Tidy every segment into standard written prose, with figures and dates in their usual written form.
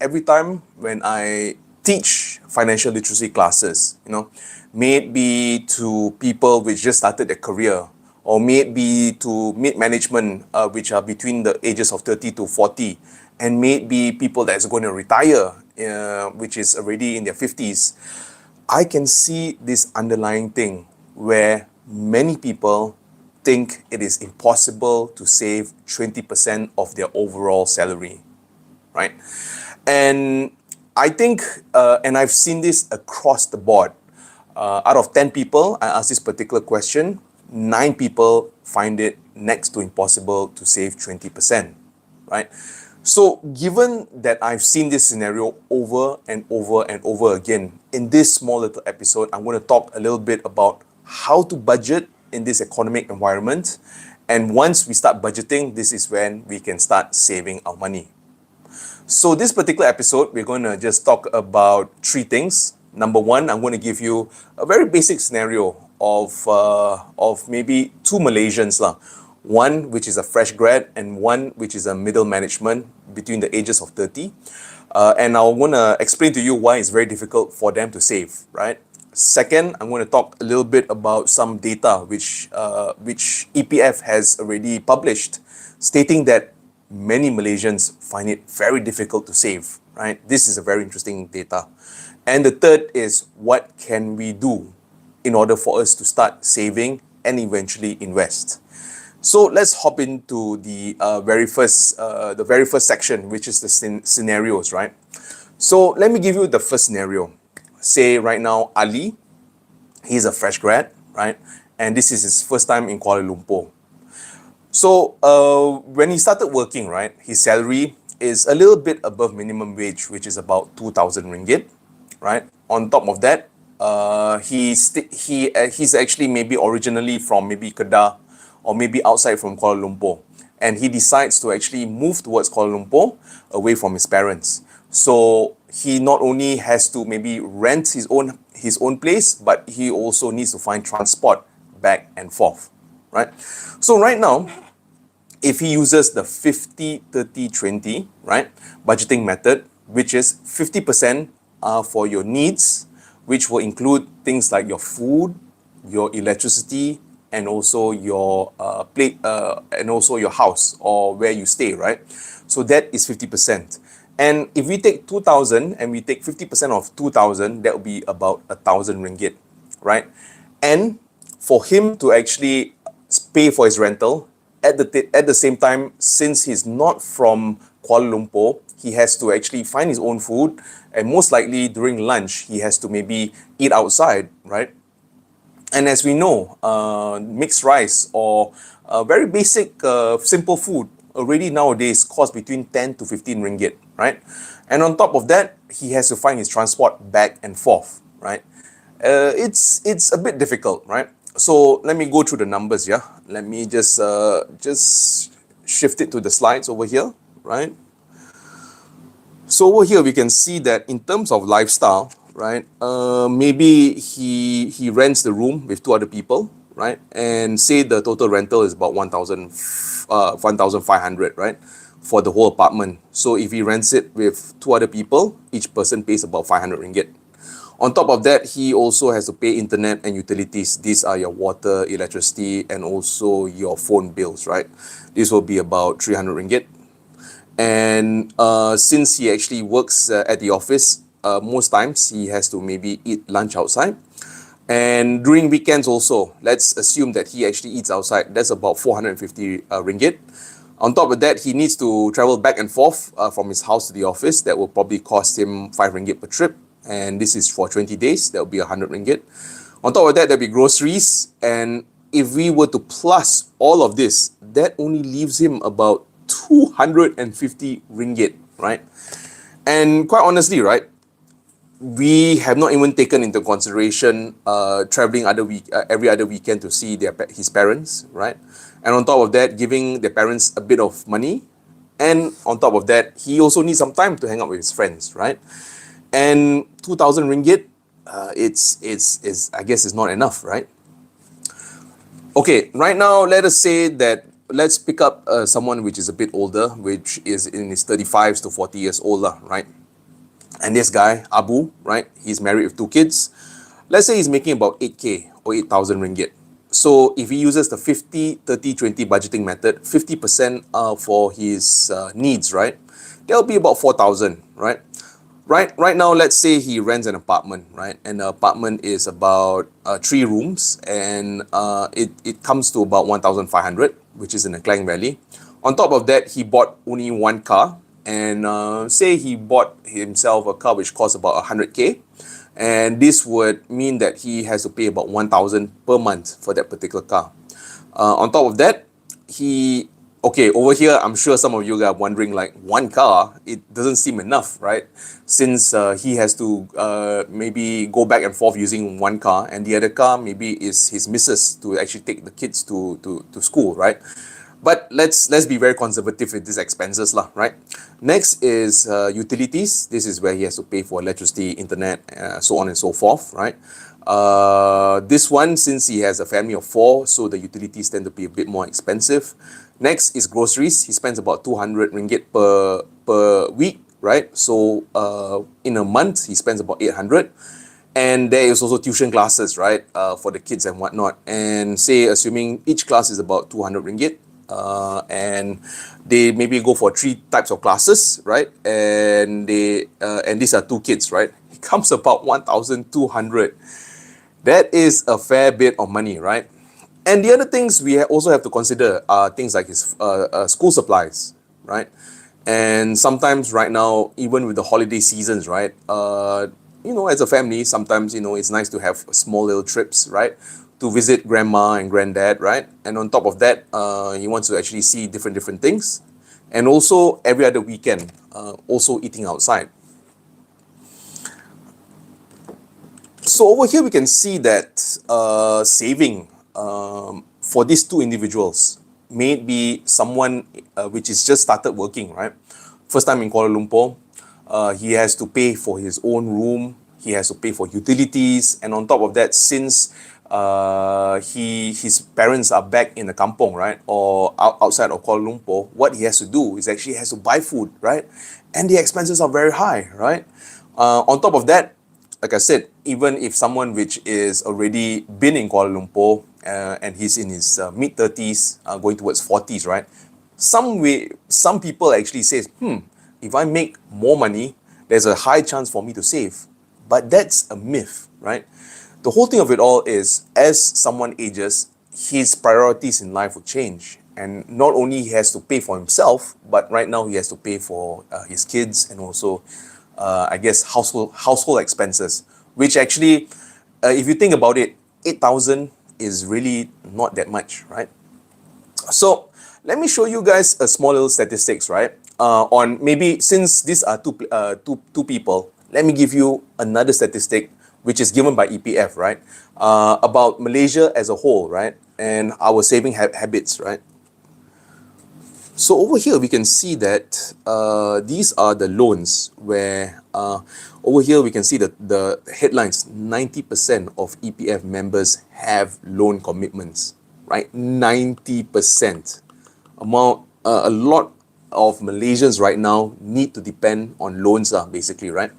every time when I teach financial literacy classes, may it be to people which just started their career, or may it be to mid-management, which are between the ages of 30 to 40, and may it be people that's going to retire, which is already in their 50s, I can see this underlying thing where many people think it is impossible to save 20% of their overall salary, right? And I think, and I've seen this across the board, out of 10 people, I asked this particular question, 9 people find it next to impossible to save 20%, right? So given that I've seen this scenario over and over and over again, in this small little episode, I'm going to talk a little bit about how to budget in this economic environment. And once we start budgeting, this is when we can start saving our money. So this particular episode, we're going to just talk about 3 things. Number 1, I'm going to give you a very basic scenario of maybe 2 Malaysians lah. One which is a fresh grad and one which is a middle management between the ages of 30. And I want to explain to you why it's very difficult for them to save, right? Second, I'm going to talk a little bit about some data which EPF has already published, stating that many Malaysians find it very difficult to save, right? This is a very interesting data. And the third is, what can we do in order for us to start saving and eventually invest? So let's hop into the very first section, which is the scenarios, right? So let me give you the first scenario. Say right now, Ali, he's a fresh grad, right? And this is his first time in Kuala Lumpur. So when he started working, right, his salary is a little bit above minimum wage, which is about 2,000 ringgit, right? On top of that, he's actually maybe originally from maybe Kedah, or maybe outside from Kuala Lumpur. And he decides to actually move towards Kuala Lumpur away from his parents. So he not only has to maybe rent his own place, but he also needs to find transport back and forth, right? So right now, if he uses the 50-30-20, right, budgeting method, which is 50% for your needs, which will include things like your food, your electricity, and also your and also your house or where you stay, right? So that is 50%. And if we take 2,000 and we take 50% of 2,000, that will be about 1,000 ringgit, right? And for him to actually pay for his rental, at the same time, since he's not from Kuala Lumpur, he has to actually find his own food, and most likely during lunch, he has to maybe eat outside, right? And as we know, mixed rice or very basic, simple food already nowadays cost between 10 to 15 ringgit, right? And on top of that, he has to find his transport back and forth, right? It's a bit difficult, right? So let me go through the numbers, yeah? Let me just shift it to the slides over here, right? So over here, we can see that in terms of lifestyle, right? Maybe he rents the room with 2 other people, right? And say the total rental is about 1,500, right? For the whole apartment. So if he rents it with 2 other people, each person pays about 500 ringgit. On top of that, he also has to pay internet and utilities. These are your water, electricity, and also your phone bills, right? This will be about 300 ringgit. And since he actually works at the office, most times he has to maybe eat lunch outside. And during weekends also, let's assume that he actually eats outside. That's about 450 ringgit. On top of that, he needs to travel back and forth from his house to the office. That will probably cost him 5 ringgit per trip. And this is for 20 days. That will be 100 ringgit. On top of that, there'll be groceries. And if we were to plus all of this, that only leaves him about 250 ringgit, right? And quite honestly, right, we have not even taken into consideration traveling every other weekend to see his parents, right? And on top of that, giving their parents a bit of money. And on top of that, he also needs some time to hang out with his friends, right? And 2,000 ringgit, it's I guess it's not enough, right? Okay, right now, let us say that, let's pick up someone which is a bit older, which is in his 35s to 40 years older, right? And this guy, Abu, right, he's married with two kids. Let's say he's making about 8K or 8,000 ringgit. So if he uses the 50, 30, 20 budgeting method, 50% for his needs, right, there'll be about 4,000, right? Right now, let's say he rents an apartment, right? And the apartment is about 3 rooms, and it comes to about 1,500, which is in the Klang Valley. On top of that, he bought only one car, and say he bought himself a car which costs about 100K, and this would mean that he has to pay about 1,000 per month for that particular car. On top of that, he okay, over here, I'm sure some of you are wondering, like, one car, it doesn't seem enough, right? Since he has to maybe go back and forth using one car, and the other car maybe is his missus to actually take the kids to school, right? But let's be very conservative with these expenses lah, right? Next is utilities. This is where he has to pay for electricity, internet, so on and so forth, right? This one, since he has a family of 4, so the utilities tend to be a bit more expensive. Next is groceries. He spends about 200 ringgit per week, right? So in a month, he spends about 800. And there is also tuition classes, right, for the kids and whatnot. And say, assuming each class is about 200 ringgit, and they maybe go for 3 types of classes, right? And these are 2 kids, right? It comes about 1,200. That is a fair bit of money, right? And the other things we also have to consider are things like his school supplies, right? And sometimes right now, even with the holiday seasons, right? As a family, sometimes, it's nice to have small little trips, right? To visit grandma and granddad, right? And on top of that, he wants to actually see different things. And also every other weekend, also eating outside. So over here, we can see that saving for these 2 individuals may be someone which is just started working, right? First time in Kuala Lumpur, he has to pay for his own room, he has to pay for utilities, and on top of that, since his parents are back in the kampong, right, or outside of Kuala Lumpur, what he has to do is actually has to buy food, right? And the expenses are very high, right? On top of that, like I said, even if someone which is already been in Kuala Lumpur and he's in his mid-30s, going towards 40s, right? Some people actually says, if I make more money, there's a high chance for me to save. But that's a myth, right? The whole thing of it all is, as someone ages, his priorities in life will change. And not only he has to pay for himself, but right now he has to pay for his kids and also I guess household expenses, which actually, if you think about it, 8,000 is really not that much, right? So let me show you guys a small little statistics, right? On maybe, since these are two people, let me give you another statistic which is given by EPF, right? About Malaysia as a whole, right? And our saving habits, right? So over here, we can see that these are the loans where over here we can see the headlines. 90% of EPF members have loan commitments, right? 90%. A lot of Malaysians right now need to depend on loans, basically, right?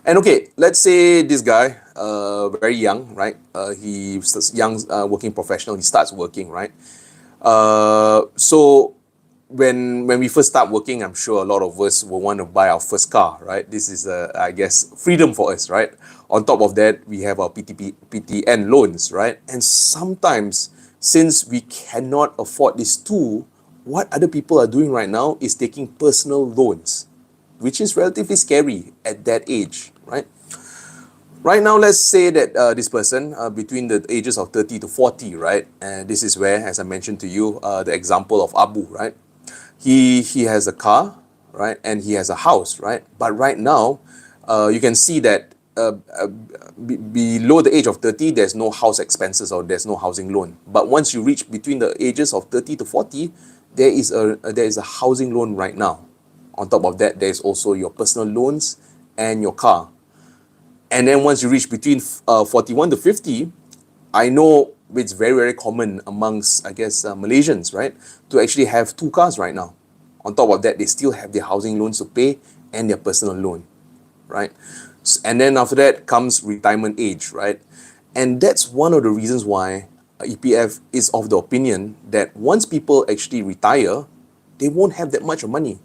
And okay, let's say this guy, very young, right? He's young, working professional. He starts working, right? So when we first start working, I'm sure a lot of us will want to buy our first car, right? This is, I guess, freedom for us, right? On top of that, we have our PTN loans, right? And sometimes, since we cannot afford these 2, what other people are doing right now is taking personal loans, which is relatively scary at that age, right? Right now, let's say that this person, between the ages of 30 to 40, right? And this is where, as I mentioned to you, the example of Abu, right? He has a car, right? And he has a house, right? But right now, you can see that below the age of 30, there's no house expenses or there's no housing loan. But once you reach between the ages of 30 to 40, there is a housing loan right now. On top of that, there's also your personal loans and your car. And then once you reach between 41 to 50, I know it's very common amongst, I guess, Malaysians, right? To actually have 2 cars right now. On top of that, they still have their housing loans to pay and their personal loan. right? And then after that comes retirement age, right? And that's one of the reasons why EPF is of the opinion that once people actually retire, they won't have that much of money.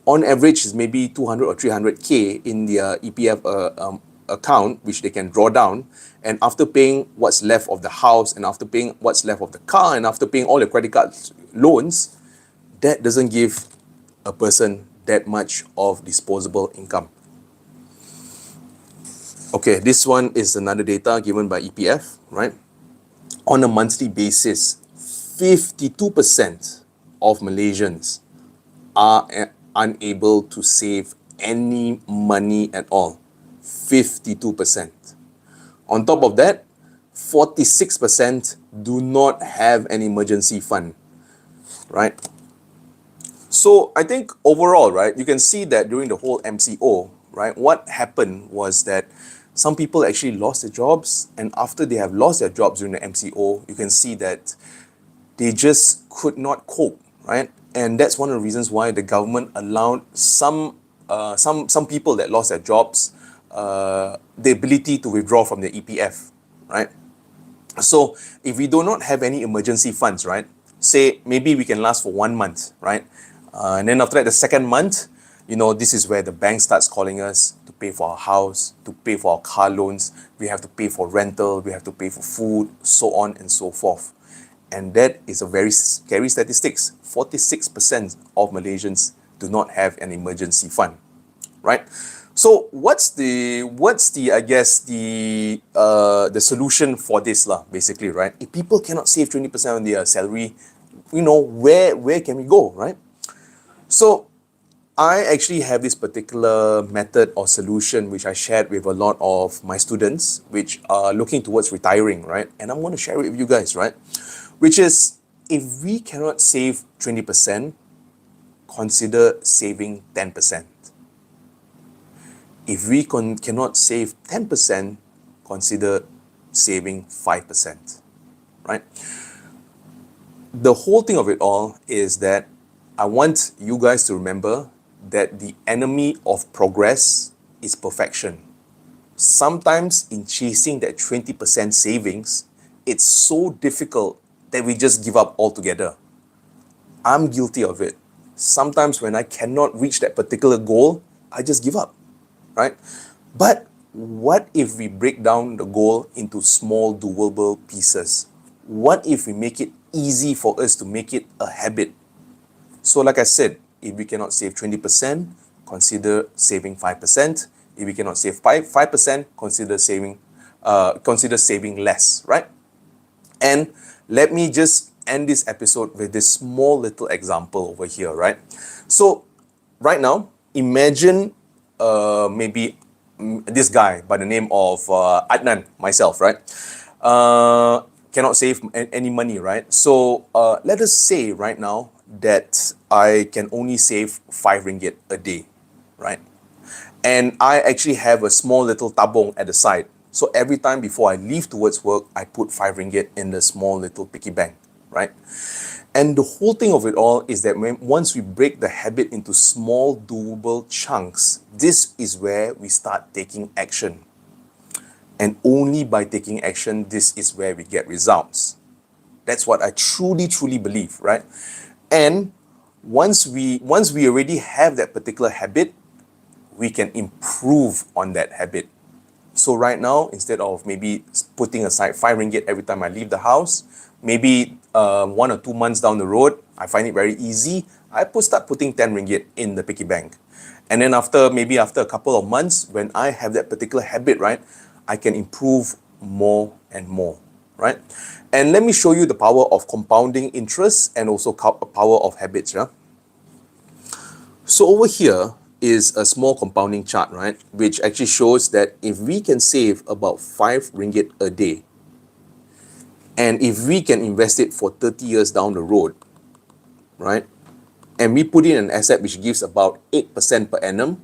On average, is maybe 200 or 300K in their EPF account, which they can draw down. And after paying what's left of the house, and after paying what's left of the car, and after paying all the credit card loans, that doesn't give a person that much of disposable income. Okay, this one is another data given by EPF, right? On a monthly basis, 52% of Malaysians are unable to save any money at all. 52%. On top of that, 46% do not have an emergency fund, right? So I think overall, right, you can see that during the whole MCO, right, what happened was that some people actually lost their jobs, and after they have lost their jobs during the MCO, you can see that they just could not cope, right? And that's one of the reasons why the government allowed some people that lost their jobs the ability to withdraw from the EPF, right? So if we do not have any emergency funds, right? Say maybe we can last for 1 month, right? And then after that, the second month, you know, this is where the bank starts calling us to pay for our house, to pay for our car loans. We have to pay for rental, we have to pay for food, so on and so forth. And that is a very scary statistics. 46% of Malaysians do not have an emergency fund, right? So what's the I guess the solution for this lah, basically, right? If people cannot save 20% of their salary, you know, where can we go, right? So I actually have this particular method or solution which I shared with a lot of my students which are looking towards retiring, right? And I want to share it with you guys, right? Which is, if we cannot save 20%, consider saving 10%. If we cannot save 10%, consider saving 5%, right? The whole thing of it all is that I want you guys to remember that the enemy of progress is perfection. Sometimes in chasing that 20% savings, it's so difficult that we just give up altogether. I'm guilty of it. Sometimes when I cannot reach that particular goal, I just give up, right? But what if we break down the goal into small doable pieces? What if we make it easy for us to make it a habit? So like I said, if we cannot save 20%, consider saving 5%. If we cannot save 5%, consider saving less, right? And let me just end this episode with this small little example over here, right? So right now, imagine maybe this guy by the name of Adnan, myself, right? Cannot save any money, right? So let us say right now that I can only save 5 ringgit a day, right? And I actually have a small little tabung at the side. So every time before I leave towards work, I put 5 ringgit in the small little piggy bank, right? And the whole thing of it all is that once we break the habit into small doable chunks, this is where we start taking action. And only by taking action, this is where we get results. That's what I truly believe, right? And once we already have that particular habit, we can improve on that habit. So right now, instead of maybe putting aside 5 ringgit every time I leave the house, maybe 1 or 2 months down the road, I find it very easy, I start putting 10 ringgit in the piggy bank. And then after a couple of months, when I have that particular habit, right, I can improve more and more, right? And let me show you the power of compounding interest and also power of habits, yeah? So over here is a small compounding chart, right? Which actually shows that if we can save about 5 ringgit a day, and if we can invest it for 30 years down the road, right? And we put in an asset which gives about 8% per annum,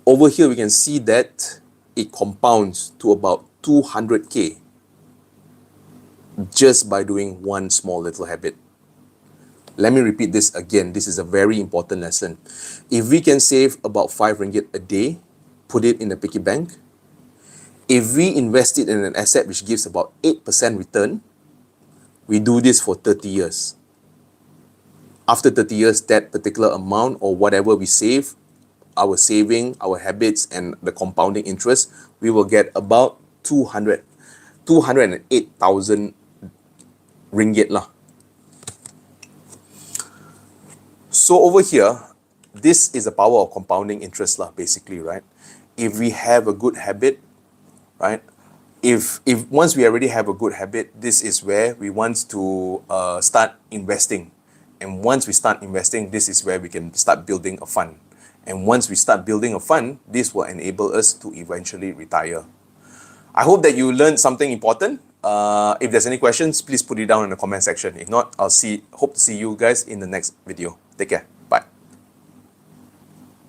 over here we can see that it compounds to about 200K just by doing one small little habit. Let me repeat this again. This is a very important lesson. If we can save about 5 ringgit a day, put it in a piggy bank. If we invest it in an asset which gives about 8% return, we do this for 30 years. After 30 years, that particular amount or whatever we save, our saving, our habits, and the compounding interest, we will get about 208,000 ringgit lah. So over here, this is the power of compounding interest lah, basically, right? If we have a good habit, right? If once we already have a good habit, this is where we want to start investing. And once we start investing, this is where we can start building a fund. And once we start building a fund, this will enable us to eventually retire. I hope that you learned something important. If there's any questions, please put it down in the comment section. If not, hope to see you guys in the next video. Take care.